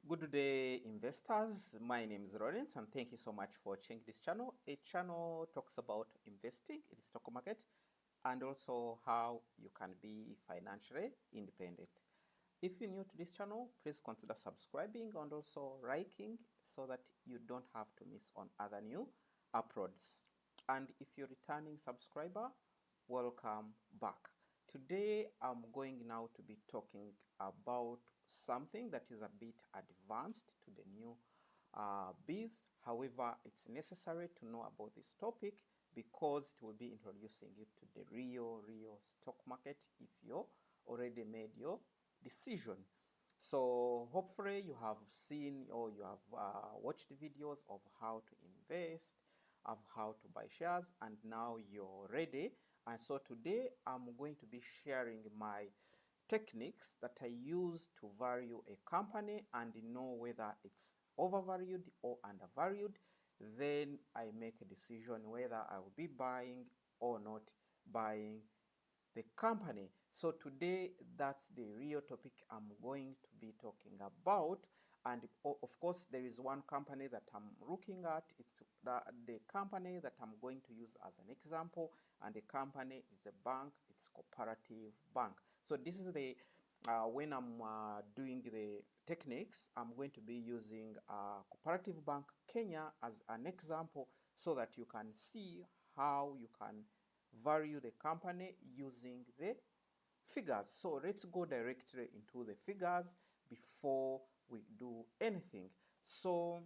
Good day, investors. My name is Lawrence, and thank you so much for watching this channel. A channel talks about investing in the stock market and also how you can be financially independent. If you're new to this channel, please consider subscribing and also liking so that you don't have to miss on other new uploads. And if you're a returning subscriber, welcome back. Today I'm going now to be talking about something that is a bit advanced to the new biz. However, it's necessary to know about this topic because it will be introducing you to the real stock market if you already made your decision. So hopefully you have seen or you have watched videos of how to invest, of how to buy shares, and now you're ready. And so today I'm going to be sharing my techniques that I use to value a company and know whether it's overvalued or undervalued. Then I make a decision whether I will be buying or not buying the company. So today that's the real topic I'm going to be talking about. And of course, there is one company that I'm looking at. It's the company that I'm going to use as an example, and the company is a bank. It's Cooperative Bank. So this is the when I'm doing the techniques, I'm going to be using Cooperative Bank Kenya as an example so that you can see how you can value the company using the figures. So let's go directly into the figures before we do anything. So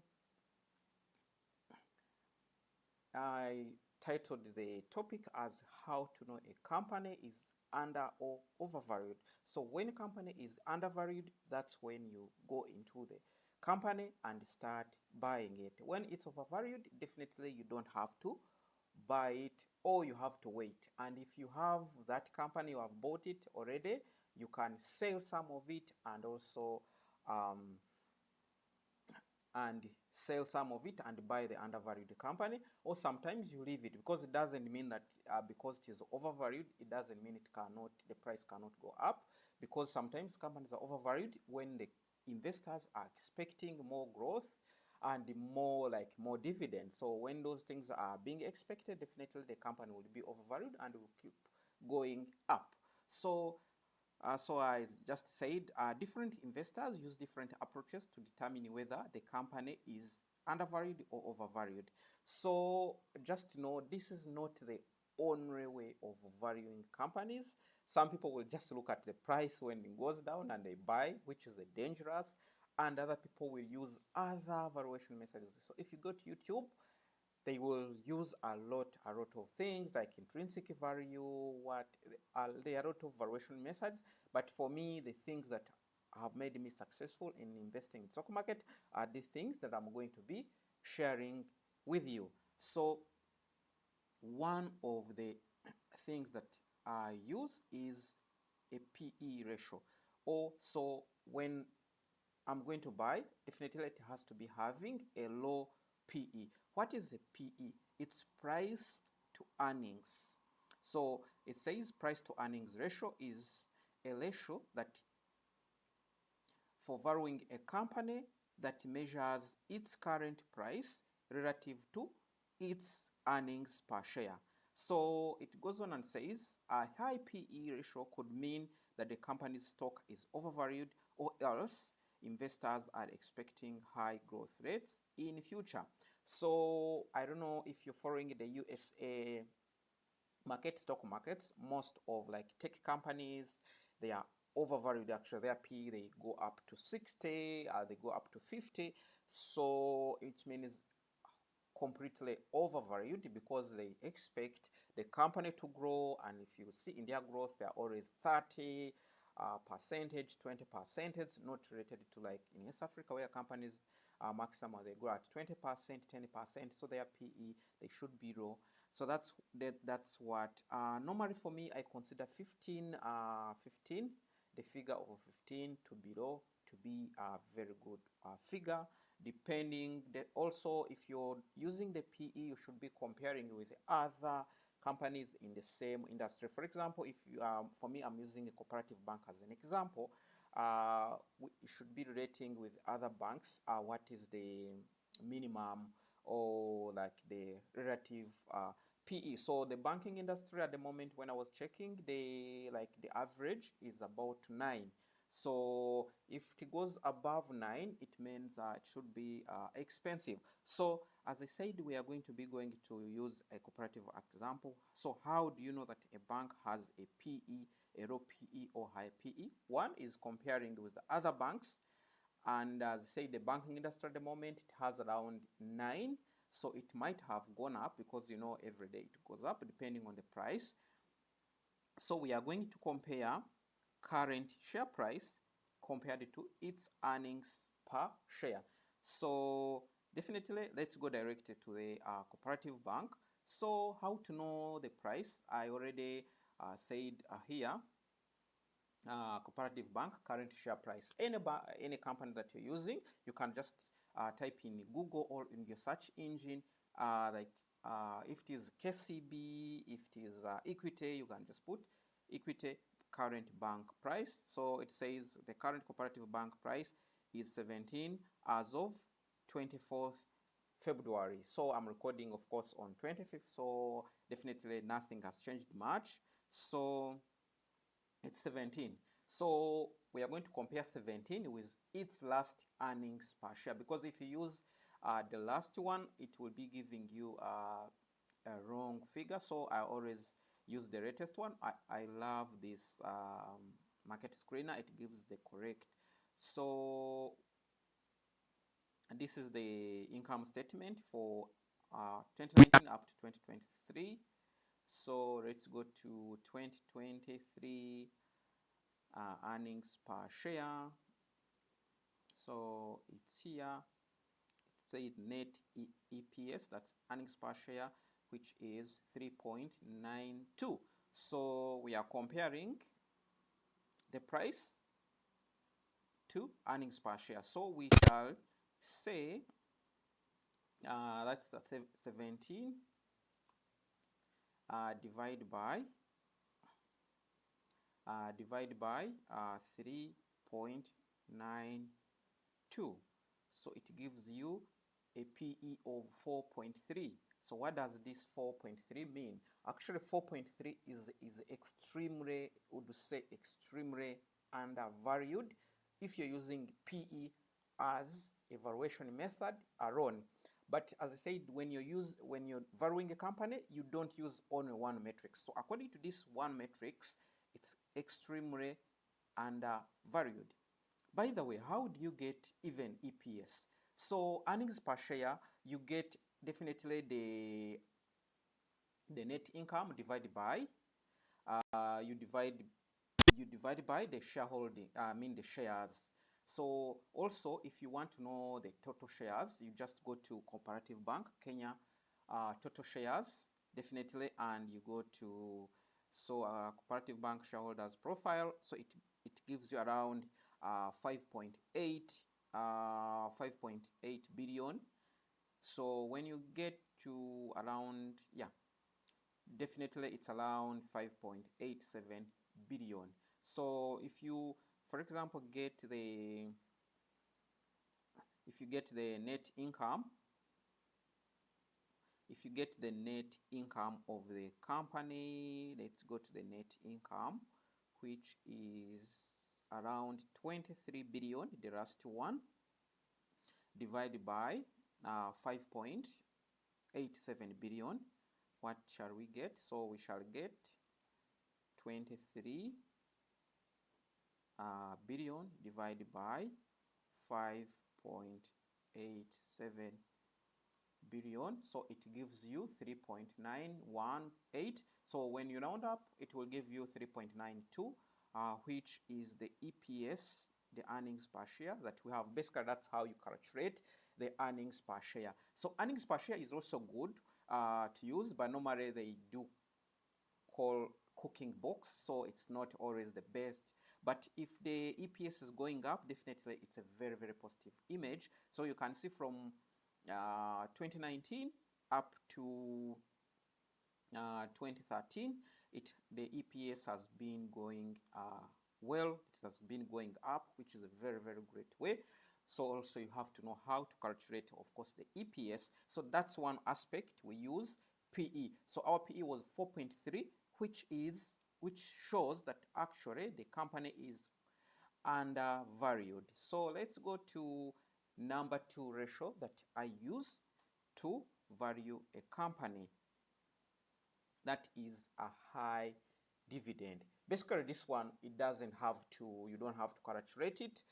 I titled the topic as how to know a company is under or overvalued. So when a company is undervalued, that's when you go into the company and start buying it. When it's overvalued, definitely you don't have to buy it or you have to wait. And if you have that company, you have bought it already, you can sell some of it and also um, and sell some of it and buy the undervalued company, or sometimes you leave it because it doesn't mean that because it is overvalued, it doesn't mean the price cannot go up, because sometimes companies are overvalued when the investors are expecting more growth and more dividends. So when those things are being expected, definitely the company will be overvalued and will keep going up. So I just said different investors use different approaches to determine whether the company is undervalued or overvalued. So just know this is not the only way of valuing companies. Some people will just look at the price when it goes down and they buy, which is dangerous. And other people will use other valuation methods. So if you go to YouTube, they will use a lot of things like intrinsic value, there are a lot of valuation methods, but for me the things that have made me successful in investing in stock market are these things that I'm going to be sharing with you. So one of the things that I use is a PE ratio. So when I'm going to buy, definitely it has to be having a low PE. What is a PE? It's price to earnings. So it says price to earnings ratio is a ratio that for valuing a company that measures its current price relative to its earnings per share. So it goes on and says a high PE ratio could mean that the company's stock is overvalued, or else investors are expecting high growth rates in future. So I don't know if you're following the USA stock markets. Most of like tech companies, they are overvalued. Actually their PE, they go up to 60, they go up to 50. So it means completely overvalued because they expect the company to grow, and if you see in their growth, they're always 30 percentage, 20 percentage, not related to like in East Africa where companies maximum they grow at 20%, 10%, so their PE, they should be low. So that's what normally for me I consider 15, the figure of 15 to below to be a very good figure. Depending also, if you're using the PE, you should be comparing with other companies in the same industry. For example, if you for me, I'm using a Cooperative Bank as an example. we should be relating with other banks. What is the minimum or like the relative PE? So the banking industry at the moment, when I was checking, the average is about 9. So if it goes above 9, it means it should be expensive. So as I said, we are going to be going to use a cooperative example. So how do you know that a bank has a PE, a low PE or high PE? One is comparing with the other banks. And as I say, the banking industry at the moment, it has around 9. So it might have gone up because, you know, every day it goes up depending on the price. So we are going to compare current share price compared to its earnings per share. So definitely, let's go directly to the cooperative bank. So how to know the price? I already said here, cooperative bank current share price. Any company that you're using, you can just type in Google or in your search engine, if it is KCB, if it is Equity, you can just put Equity current bank price. So it says the current cooperative bank price is 17 as of 24th February. So I'm recording, of course, on 25th. So definitely nothing has changed much. So it's 17. So we are going to compare 17 with its last earnings per share, because if you use the last one, it will be giving you a wrong figure. So I always use the latest one. I love this market screener. It gives the correct. So this is the income statement for 2019 up to 2023. So let's go to 2023 earnings per share. So it's here. It said net EPS, that's earnings per share, which is 3.92. So we are comparing the price to earnings per share. So we shall say that's 17 divided by 3.92. So it gives you a PE of 4.3. So what does this 4.3 mean? Actually, 4.3 is extremely, would say extremely undervalued if you're using PE as a valuation method alone. But as I said, when you're valuing a company, you don't use only one metric. So according to this one metrics, it's extremely undervalued. By the way, how do you get even EPS? So earnings per share, you get definitely the net income divided by you divide by the shareholding. I mean the shares. So also, if you want to know the total shares, you just go to Cooperative Bank Kenya total shares definitely, and you go to Cooperative Bank shareholders profile. So it gives you around 5.8 billion. So when you get to around, yeah, definitely it's around 5.87 billion. So if you, for example, get the net income, if you get the net income of the company, let's go to the net income, which is around 23 billion, the last one, divided by 5.87 billion. What shall we get? So we shall get 23 billion divided by 5.87 billion. So it gives you 3.918. So when you round up, it will give you 3.92, which is the EPS, the earnings per share that we have. Basically, that's how you calculate the earnings per share. So earnings per share is also good to use, but normally they do call cooking books, so it's not always the best. But if the EPS is going up, definitely it's a very, very positive image. So you can see from 2019 up to 2013, the EPS has been going well. It has been going up, which is a very, very great way. So also you have to know how to calculate, of course, the EPS. So that's one aspect. We use PE. So our PE was 4.3, which shows that actually the company is undervalued. So let's go to number 2 ratio that I use to value a company. That is a high dividend. Basically, this one, you don't have to calculate it.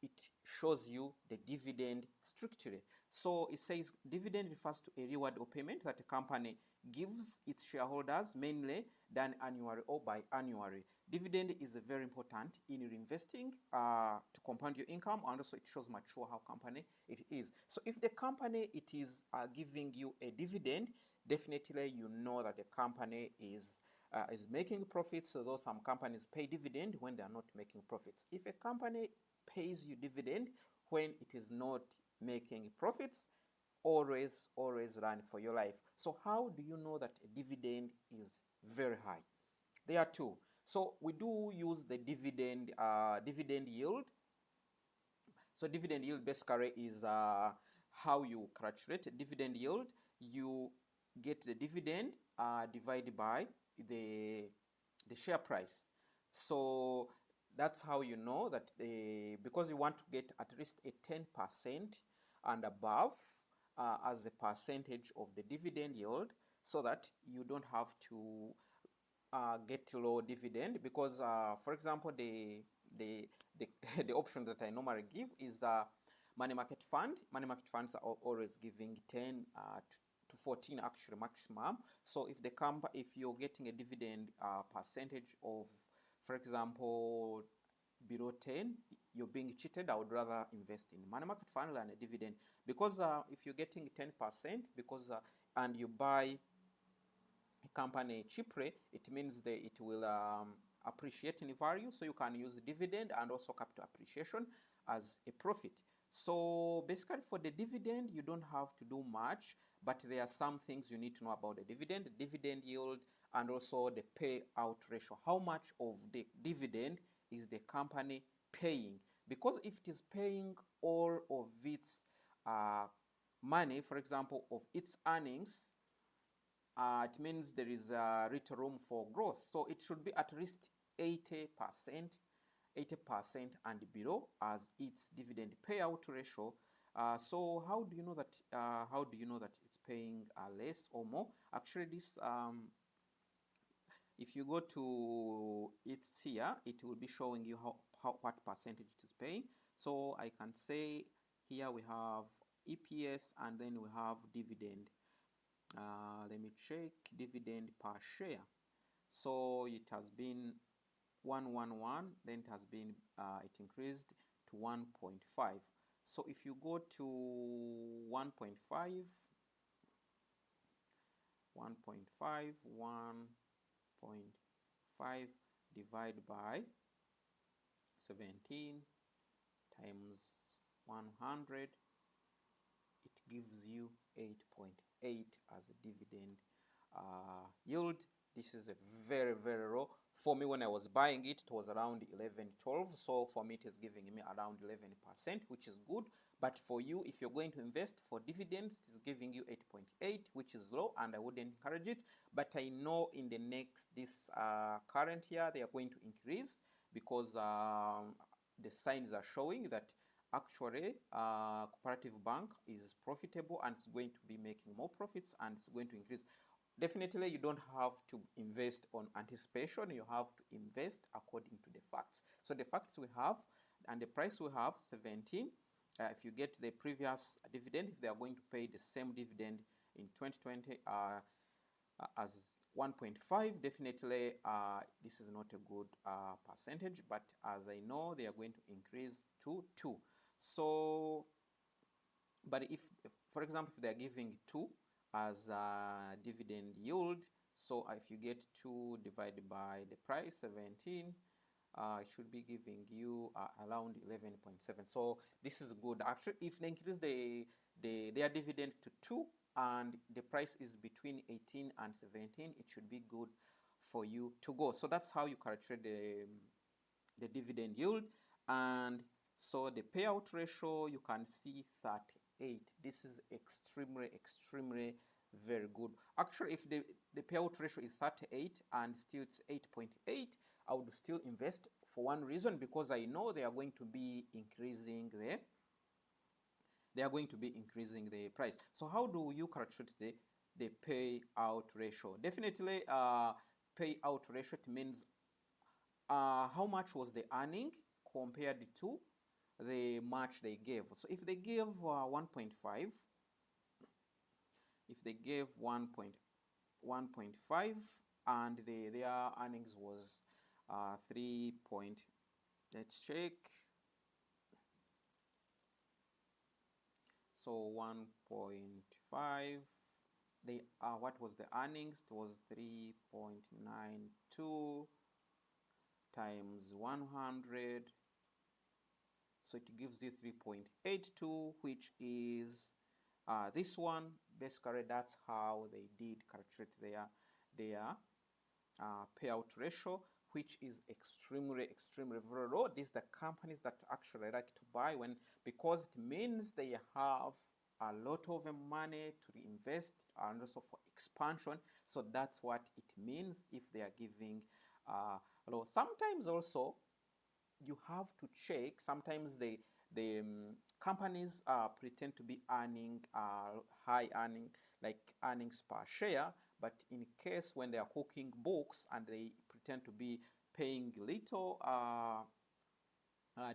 It shows you the dividend strictly. So it says dividend refers to a reward or payment that a company gives its shareholders, mainly done annually or biannually. Dividend is very important in reinvesting to compound your income, and also it shows mature how company it is. So if the company it is giving you a dividend, definitely you know that the company is making profits, although some companies pay dividend when they are not making profits. If a company pays you dividend when it is not making profits, always run for your life. So how do you know that a dividend is very high? There are two. So we do use the dividend yield. So dividend yield basically is how you calculate dividend yield. You get the dividend divided by the share price. So that's how you know that because you want to get at least a 10% and above as a percentage of the dividend yield, so that you don't have to get low dividend. Because for example, the the option that I normally give is the money market fund. Money market funds are always giving 10 to 14 actually maximum. So if you're getting a dividend percentage of, for example, below 10, you're being cheated. I would rather invest in money market fund than a dividend, because if you're getting 10%, and you buy a company cheaply, it means that it will appreciate in value, so you can use dividend and also capital appreciation as a profit. So basically for the dividend, you don't have to do much, but there are some things you need to know about the dividend yield, and also the payout ratio. How much of the dividend is the company paying? Because if it is paying all of its money, for example, of its earnings, it means there is little room for growth. So it should be at least 80% and below as its dividend payout ratio. So how do you know that? It's paying less or more? Actually, this if you go to it here, it will be showing you what percentage it is paying. So I can say here we have EPS and then we have dividend. Let me check dividend per share. So it has been 111, then it has been it increased to 1.5. So if you go to 1.5, 1.5 divided by 17 times 100, it gives you 8.8 as a dividend yield. This is a very, very low. For me, when I was buying it, it was around 11, 12. So for me, it is giving me around 11%, which is good. But for you, if you're going to invest for dividends, it is giving you 8.8, which is low, and I wouldn't encourage it. But I know in this current year, they are going to increase, because the signs are showing that actually Cooperative Bank is profitable and it's going to be making more profits and it's going to increase. Definitely, you don't have to invest on anticipation. You have to invest according to the facts. So the facts we have and the price we have, 17. If you get the previous dividend, if they are going to pay the same dividend in 2020 as 1.5, definitely this is not a good percentage. But as I know, they are going to increase to 2. So, but if, for example, if they are giving 2 as a dividend yield, so if you get 2 divided by the price 17, it should be giving you around 11.7. So this is good. Actually, if they increase their dividend to 2 and the price is between 18 and 17, it should be good for you to go. So that's how you calculate the dividend yield. And so the payout ratio, you can see 38. This is extremely very good. Actually, if the payout ratio is 38 and still it's 8.8, I would still invest for one reason, because I know they are going to be increasing the price. So how do you calculate the payout ratio? Definitely, payout ratio, it means how much was the earning compared to the much they gave. So if they give 1.5, if they gave 1.5 and their earnings was 3 point, let's check. So 1.5, they what was the earnings? It was 3.92 times 100, so it gives you 3.82, which is this one. Basically, that's how they did calculate their payout ratio, which is extremely very low. These are the companies that actually like to buy, when, because it means they have a lot of money to invest and also for expansion. So that's what it means if they are giving low. Sometimes also you have to check. Sometimes the companies pretend to be earning high earning, like earnings per share, but in case when they are cooking books and they pretend to be paying little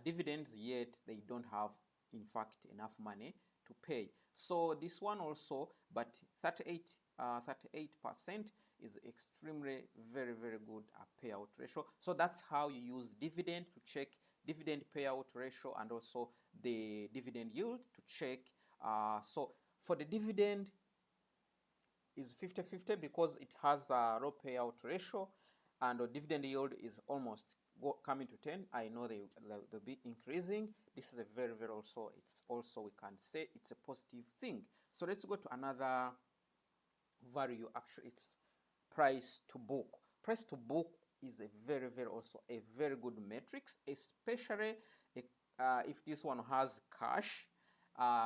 dividends, yet they don't have in fact enough money to pay. So this one also, but 38% is extremely very good payout ratio. So that's how you use dividend to check dividend payout ratio, and also the dividend yield to check. So for the dividend is 50-50 because it has a low payout ratio, and the dividend yield is almost coming to 10. I know they'll be increasing. This is a very also, it's also, we can say it's a positive thing. So let's go to another value. Actually, it's price to book. Price to book is a very also a very good metrics, especially if this one has cash.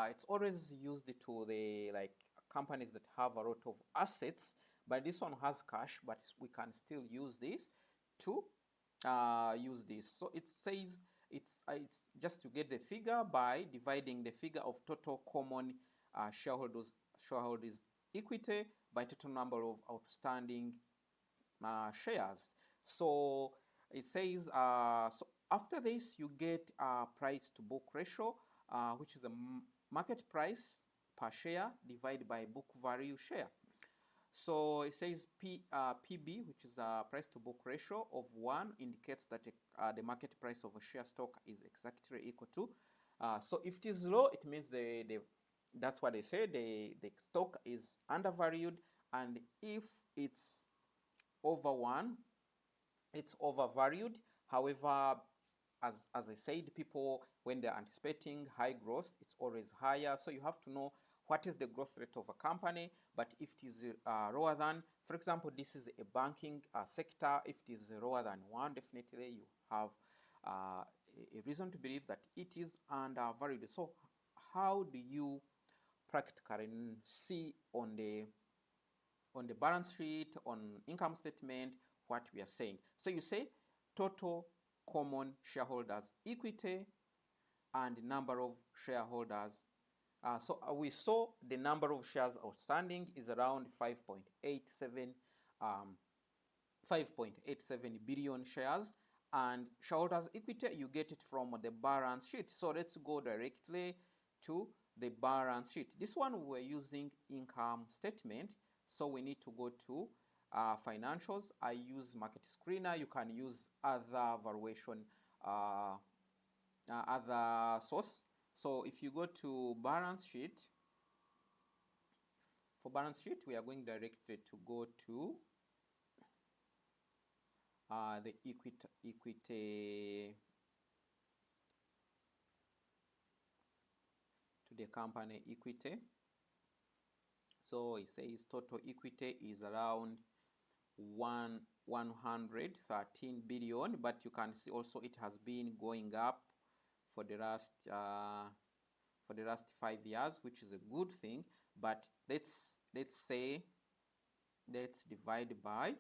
It's always used to the like companies that have a lot of assets, but this one has cash, but we can still use this to use this. So it says it's just to get the figure by dividing the figure of total common shareholders equity by total number of outstanding shares. So it says so after this you get price to book ratio, which is a market price per share divided by book value share. So it says PB, which is a price to book ratio of 1, indicates that the market price of a share stock is exactly equal to. So if it is low, it means that's what they say, the stock is undervalued, and if it's over 1, it's overvalued. However, as I said, people, when they're anticipating high growth, it's always higher. So you have to know what is the growth rate of a company. But if it is lower than, for example, this is a banking sector, if it is lower than 1, definitely you have a reason to believe that it is undervalued. So how do you practically see on the balance sheet, on income statement, what we are saying? So you say total common shareholders equity and number of shareholders. So we saw the number of shares outstanding is around 5.87 billion shares, and shareholders equity, you get it from the balance sheet. So let's go directly to the balance sheet. This one we're using income statement, so we need to go to financials. I use market screener. You can use other valuation other source. So if you go to balance sheet, for balance sheet we are going directly to go to the equity to the company equity. So it says total equity is around 113 billion, but you can see also it has been going up for the last 5 years, which is a good thing. But let's divide by.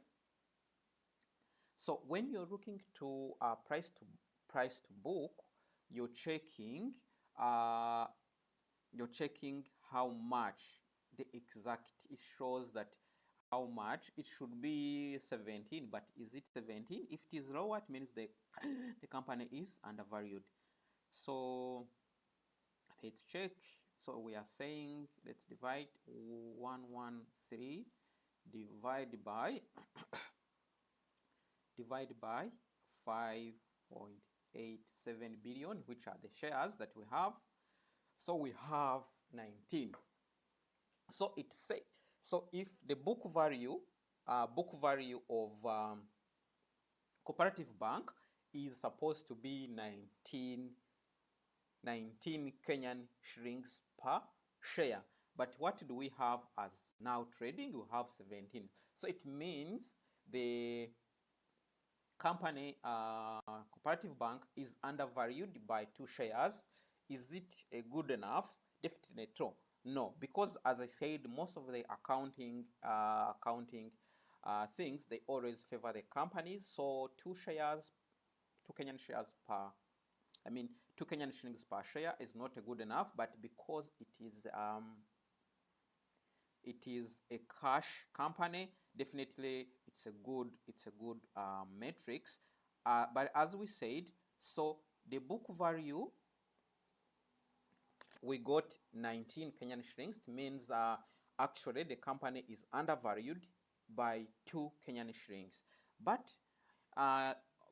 So when you're looking to price to book, you're checking how much the exact. It shows that how much it should be 17, but is it 17? If it is lower, it means the company is undervalued. So let's check. So we are saying let's divide 113 divide by 5.87 billion, which are the shares that we have. So we have 19. So it say, so if the book value of Cooperative Bank is supposed to be 19 Kenyan shillings per share, but what do we have as now trading? We have 17. So it means the company Cooperative Bank is undervalued by 2 shares. Is it good enough? Definitely no, because as I said, most of the accounting things, they always favor the companies. So 2 Kenyan shares per, 2 Kenyan shillings per share is not good enough, but because it is a cash company, definitely it's a good matrix. But as we said, so the book value, we got 19 Kenyan shillings. It means actually the company is undervalued by 2 Kenyan shillings. But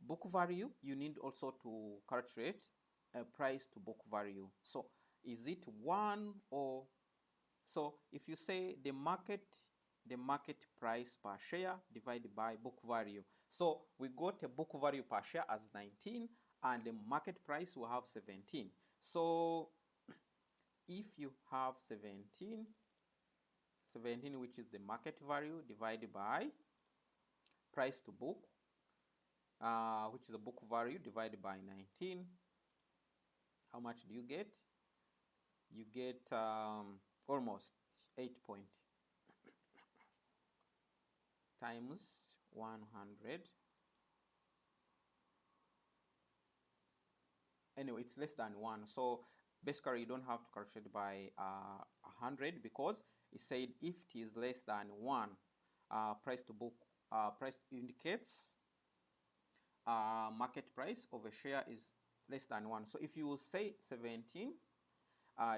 book value, you need also to calculate a price to book value. So is it 1 or so? If you say the market price per share divided by book value, so we got a book value per share as 19 and the market price will have 17. So if you have 17, which is the market value, divided by price to book, which is the book value, divided by 19, how much do you get? You get almost 8 point times 100. Anyway, it's less than 1. So basically, you don't have to calculate by 100, because it said if it is less than 1, price to book, price indicates market price of a share is less than 1. So if you say 17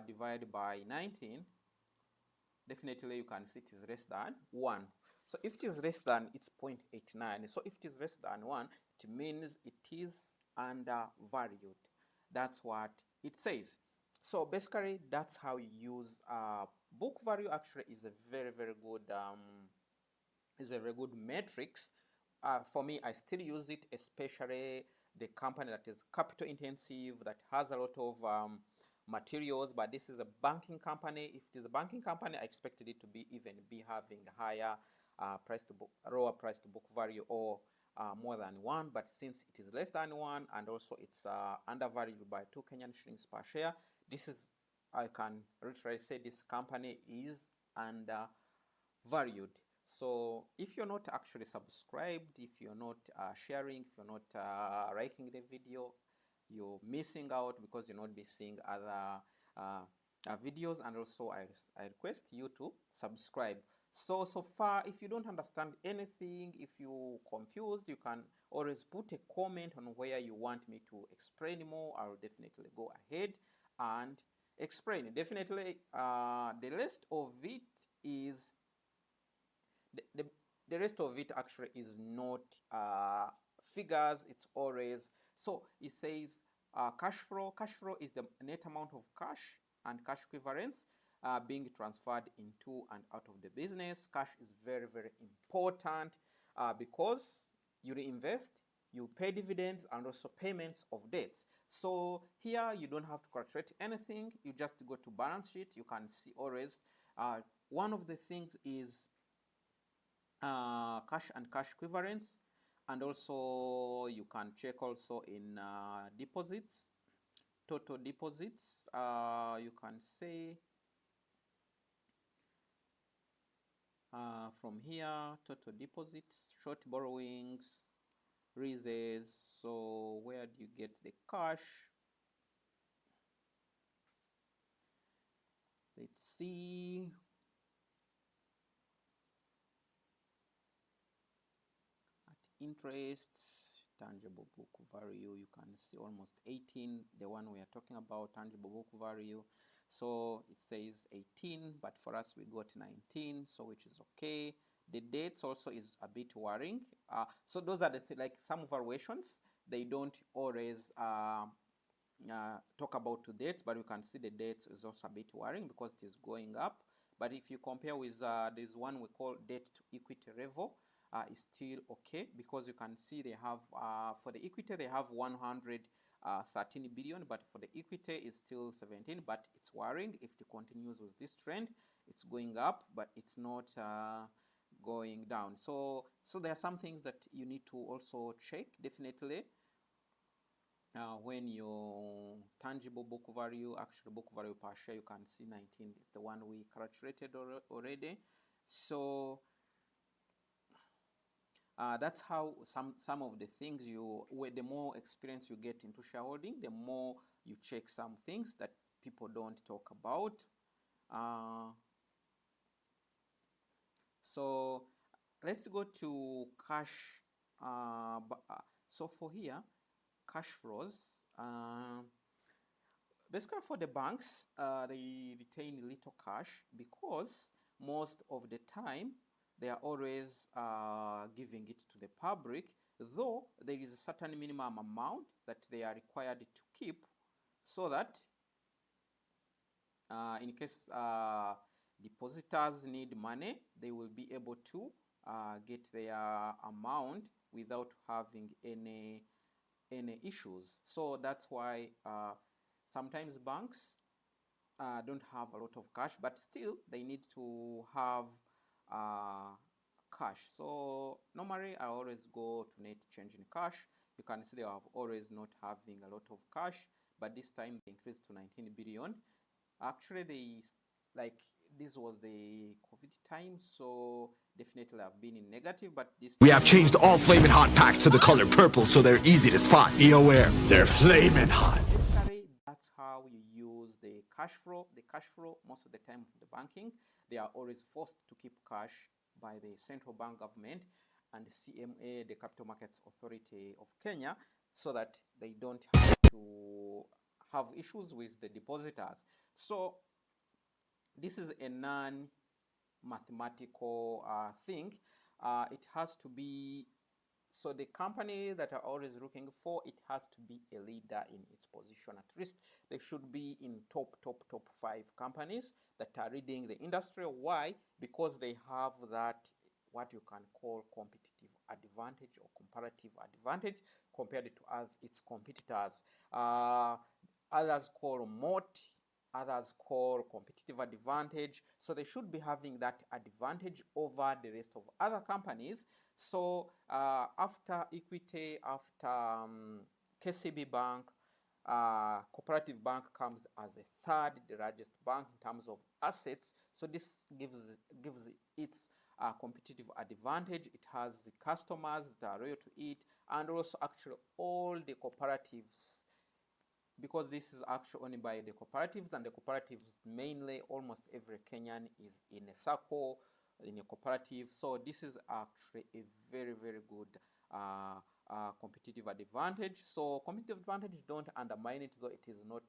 divided by 19, definitely you can see it is less than 1. So if it is less than, it's 0.89. So if it is less than 1, it means it is undervalued. That's what it says. So basically, that's how you use book value. Actually, is a very good matrix. For me, I still use it, especially the company that is capital intensive, that has a lot of materials. But this is a banking company. If it is a banking company, I expected it to be having higher lower price to book value, or more than 1. But since it is less than 1, and also it's undervalued by 2 Kenyan shillings per share, I can literally say this company is undervalued. So if you're not actually subscribed, if you're not sharing, if you're not liking the video, you're missing out, because you're not be seeing other videos. And also I request you to subscribe. So far, if you don't understand anything, if you're confused, you can always put a comment on where you want me to explain more. I'll definitely go ahead and explain. Definitely the rest of it is the rest of it actually is not figures. It's always, so it says cash flow. Cash flow is the net amount of cash and cash equivalents being transferred into and out of the business. Cash is very important because you reinvest, you pay dividends, and also payments of debts. So here you don't have to calculate anything. You just go to balance sheet. You can see always one of the things is cash and cash equivalents. And also you can check also in deposits, total deposits. You can say from here, total deposits, short borrowings, raises. So where do you get the cash? Let's see. At interests, tangible book value, you can see almost 18, the one we are talking about, tangible book value. So it says 18, but for us we got 19, so which is okay. The dates also is a bit worrying. So those are the like some valuations, they don't always talk about two dates, but you can see the dates is also a bit worrying because it is going up. But if you compare with this one we call debt to equity level, is still okay, because you can see they have for the equity they have 113 billion, but for the equity is still 17. But it's worrying if it continues with this trend. It's going up, but it's not going down. So there are some things that you need to also check definitely. When your tangible book value, actual book value per share, you can see 19. It's the one we calculated already. So that's how some of the things the more experience you get into shareholding, the more you check some things that people don't talk about. So let's go to cash. So for here, cash flows. Basically, for the banks, they retain little cash because most of the time they are always giving it to the public, though there is a certain minimum amount that they are required to keep, so that in case depositors need money, they will be able to get their amount without having any issues. So that's why sometimes banks don't have a lot of cash, but still they need to have cash. So normally I always go to net change in cash. You can see they have always not having a lot of cash, but this time they increased to 19 billion. Actually, this was the COVID time, so definitely I've been in negative, but this We have changed all Flamin' Hot packs to the color purple so they're easy to spot. Be aware, they're Flamin' Hot. basically that's how you use the cash flow. The cash flow, most of the time for the banking, they are always forced to keep cash by the central bank government and the CMA, the Capital Markets Authority of Kenya, so that they don't have to have issues with the depositors. So this is a non-mathematical thing. It has to be, so the company that are always looking for, it has to be a leader in its position. At least they should be in top 5 companies that are leading the industry. Why? Because they have that what you can call competitive advantage or comparative advantage compared to its competitors. Others call moat, others call competitive advantage. So they should be having that advantage over the rest of other companies. So after Equity, after KCB Bank, Cooperative Bank comes as a third, the largest bank in terms of assets. So this gives its competitive advantage. It has the customers that are loyal to it, and also actually all the cooperatives, because this is actually owned by the cooperatives, and the cooperatives mainly almost every Kenyan is in a circle, in a cooperative. So this is actually a very good competitive advantage. So competitive advantage, don't undermine it, though it is not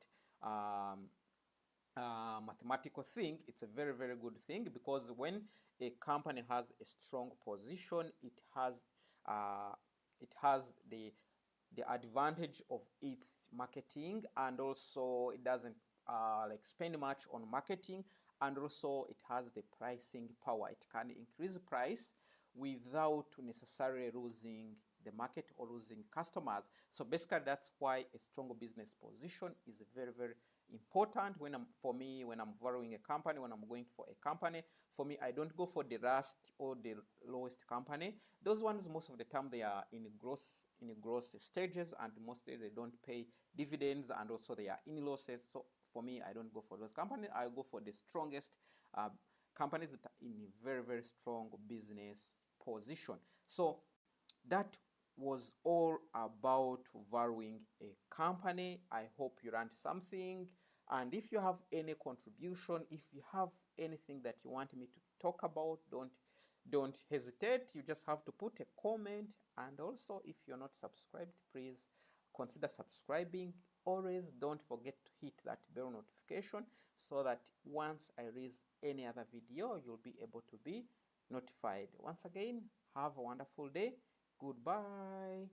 mathematical thing. It's a very good thing, because when a company has a strong position, it has the advantage of its marketing, and also it doesn't spend much on marketing, and also it has the pricing power. It can increase price without necessarily losing the market or losing customers. So basically that's why a strong business position is very important when when I'm valuing a company, when I'm going for a company. For me, I don't go for the last or the lowest company. Those ones, most of the time, they are in growth stages, and mostly they don't pay dividends, and also they are in losses. So for me, I don't go for those companies. I go for the strongest companies that are in a very, very strong business position. So that was all about valuing a company. I hope you learned something. And if you have any contribution, if you have anything that you want me to talk about, don't hesitate. You just have to put a comment. And also, if you're not subscribed, please consider subscribing. Always don't forget to hit that bell notification so that once I release any other video, you'll be able to be notified. Once again, have a wonderful day. Goodbye.